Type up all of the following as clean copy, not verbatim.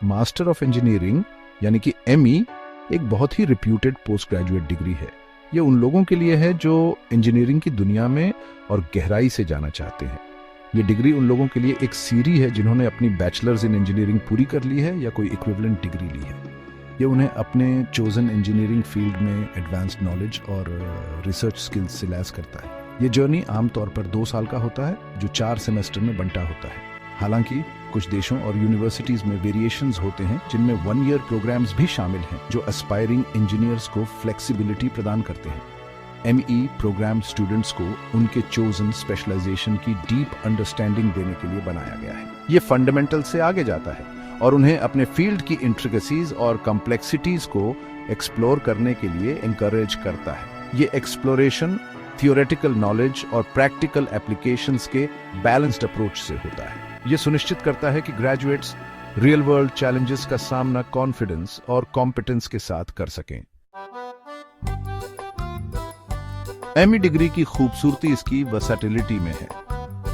Master of engineering यानी कि ME एक बहुत ही रिप्यूटेड पोस्ट ग्रेजुएट डिग्री है। ये उन लोगों के लिए है जो इंजीनियरिंग की दुनिया में और गहराई से जाना चाहते हैं। ये डिग्री उन लोगों के लिए एक सीढ़ी है जिन्होंने अपनी बैचलर्स इन इंजीनियरिंग पूरी कर ली है या कोई इक्विवेलेंट डिग्री ली है। ये उन्हें अपने चोजन इंजीनियरिंग फील्ड में एडवांस्ड नॉलेज और रिसर्च स्किल्स से लैस करता है। ये जर्नी आमतौर पर 2 साल का होता है जो 4 सेमेस्टर में बंटा होता है। हालांकि कुछ देशों और यूनिवर्सिटीज में वेरिएशंस होते हैं जिनमें 1 ईयर प्रोग्राम्स भी शामिल हैं जो एस्पायरिंग इंजीनियर्स को फ्लेक्सिबिलिटी प्रदान करते हैं। एमई प्रोग्राम स्टूडेंट्स को उनके चोजन स्पेशलाइजेशन की डीप अंडरस्टैंडिंग देने के लिए बनाया गया है। ये फंडामेंटल से आगे जाता है और उन्हें अपने फील्ड की इंट्रिकेसीज और कॉम्प्लेक्सिटीज को एक्सप्लोर करने के लिए एनकरेज करता है। ये एक्सप्लोरेशन थियोरेटिकल नॉलेज और प्रैक्टिकल एप्लीकेशंस के बैलेंस्ड अप्रोच से होता है। ये सुनिश्चित करता है कि ग्रेजुएट्स रियल वर्ल्ड चैलेंजेस का सामना कॉन्फिडेंस और कॉम्पिटेंस के साथ कर सकें। एमई डिग्री की खूबसूरती इसकी वर्सेटिलिटी में है।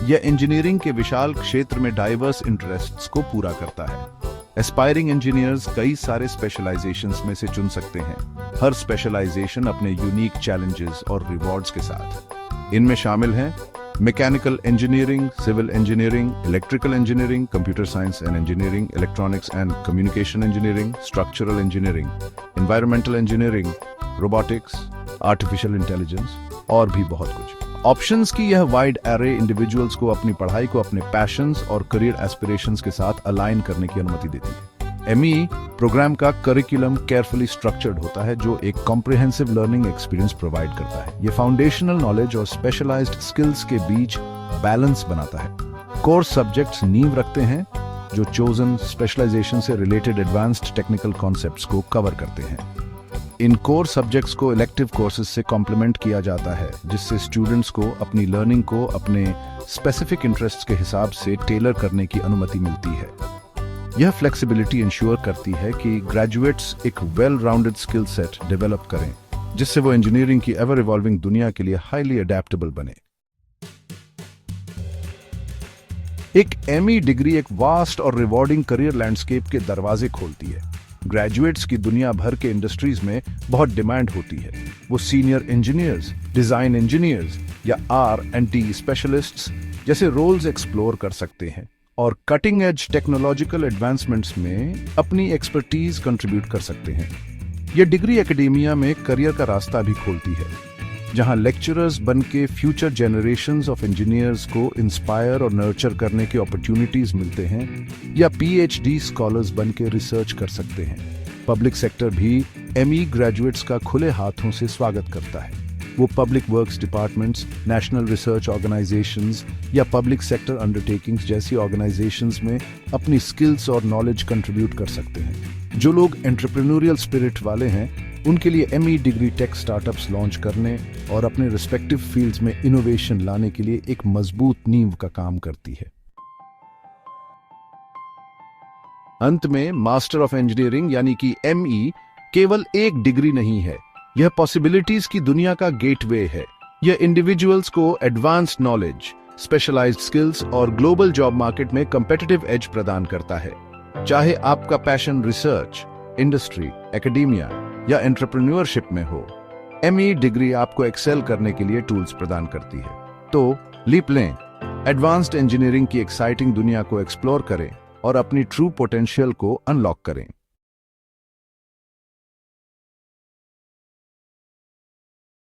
यह इंजीनियरिंग के विशाल क्षेत्र में डाइवर्स इंटरेस्ट्स को पूरा करता है। एस्पायरिंग इंजीनियर्स कई सारे स्पेशलाइजेशंस में से चुन सकते हैं, हर स्पेशलाइजेशन अपने यूनिक चैलेंजेस और रिवॉर्ड्स के साथ। इनमें शामिल हैं mechanical engineering, civil engineering, electrical engineering, computer science and engineering, electronics and communication engineering, structural engineering, environmental engineering, robotics, artificial intelligence और भी बहुत कुछ। ऑप्शंस की यह वाइड एरे इंडिविजुअल्स को अपनी पढ़ाई को अपने पैशंस और करियर एस्पिरेशंस के साथ अलाइन करने की अनुमति देती है। एमई प्रोग्राम का करिकुलम केयरफुली स्ट्रक्चर्ड होता है जो एक कॉम्प्रिहेंसिव लर्निंग एक्सपीरियंस प्रोवाइड करता है। ये फाउंडेशनल नॉलेज और स्पेशलाइज्ड स्किल्स के बीच बैलेंस बनाता है। कोर्स सब्जेक्ट्स नींव रखते हैं जो चोजन स्पेशलाइजेशन से रिलेटेड एडवांस्ड टेक्निकल कॉन्सेप्ट्स को कवर करते हैं। इन कोर सब्जेक्ट्स को इलेक्टिव कोर्सेज से कॉम्प्लीमेंट किया जाता है जिससे स्टूडेंट्स को अपनी लर्निंग को अपने स्पेसिफिक इंटरेस्ट्स के हिसाब से टेलर करने की अनुमति मिलती है। यह फ्लेक्सिबिलिटी इंश्योर करती है कि ग्रेजुएट्स एक well rounded skill set develop करें जिससे वो इंजीनियरिंग की एवर इवॉल्विंग दुनिया के लिए हाईली अडेप्टेबल बने। एक एमई डिग्री एक वास्ट और रिवॉर्डिंग करियर लैंडस्केप के दरवाजे खोलती है। ग्रेजुएट्स की दुनिया भर के इंडस्ट्रीज में बहुत डिमांड होती है। वो सीनियर इंजीनियर्स, डिजाइन इंजीनियर्स या R&D स्पेशलिस्ट्स जैसे रोल्स एक्सप्लोर कर सकते हैं और कटिंग एज टेक्नोलॉजिकल एडवांसमेंट्स में अपनी एक्सपर्टीज कंट्रीब्यूट कर सकते हैं। यह डिग्री एकेडेमिया में करियर का रास्ता भी खोलती है, जहां लेक्चरर्स बनके फ्यूचर जनरेशंस ऑफ इंजीनियर्स को इंस्पायर और नर्चर करने के अपॉर्चुनिटीज मिलते हैं, या PhD स्कॉलर्स बनके रिसर्च कर सकते हैं। पब्लिक सेक्टर भी एमई ग्रेजुएट्स का खुले हाथों से स्वागत करता है। वो public works departments, national research organisations या पब्लिक सेक्टर अंडरटेकिंग्स जैसी ऑर्गेनाइजेशंस में अपनी स्किल्स और नॉलेज कंट्रीब्यूट कर सकते हैं। जो लोग एंटरप्रेन्योरियल स्पिरिट वाले हैं उनके लिए ME degree tech startups launch करने और अपने रिस्पेक्टिव फील्ड्स में इनोवेशन लाने के लिए एक मजबूत नींव का काम करती है। अंत में मास्टर ऑफ इंजीनियरिंग यानी कि एमई केवल एक डिग्री नहीं है, यह पॉसिबिलिटीज की दुनिया का गेटवे है। यह इंडिविजुअल्स को एडवांस्ड नॉलेज, स्पेशलाइज्ड स्किल्स और ग्लोबल जॉब मार्केट में कंपेटिटिव एज प्रदान करता है। चाहे आपका पैशन रिसर्च, इंडस्ट्री, एकेडेमिया या एंटरप्रेन्योरशिप में हो, एमई डिग्री आपको एक्सेल करने के लिए टूल्स प्रदान करती है। तो लीप लें, एडवांस्ड इंजीनियरिंग की एक्साइटिंग दुनिया को एक्सप्लोर करें और अपनी ट्रू पोटेंशियल को अनलॉक करें।